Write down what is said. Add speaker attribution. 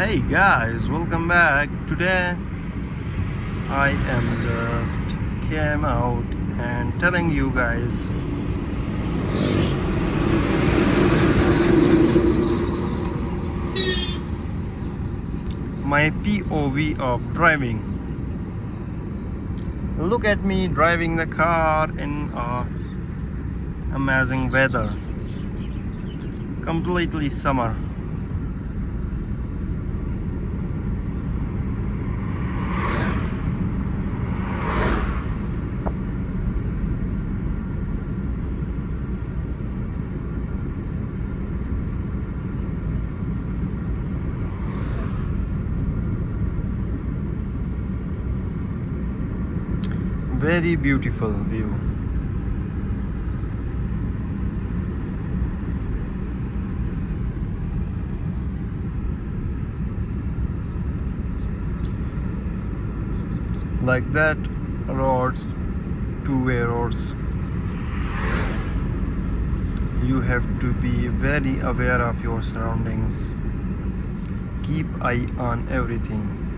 Speaker 1: Hey guys, welcome back. Today I am just came out and telling you guys my POV of driving. Look at me driving the car in amazing weather. Completely summer. Very beautiful view. Like that, roads, two-way roads. You have to be very aware of your surroundings. Keep eye on everything.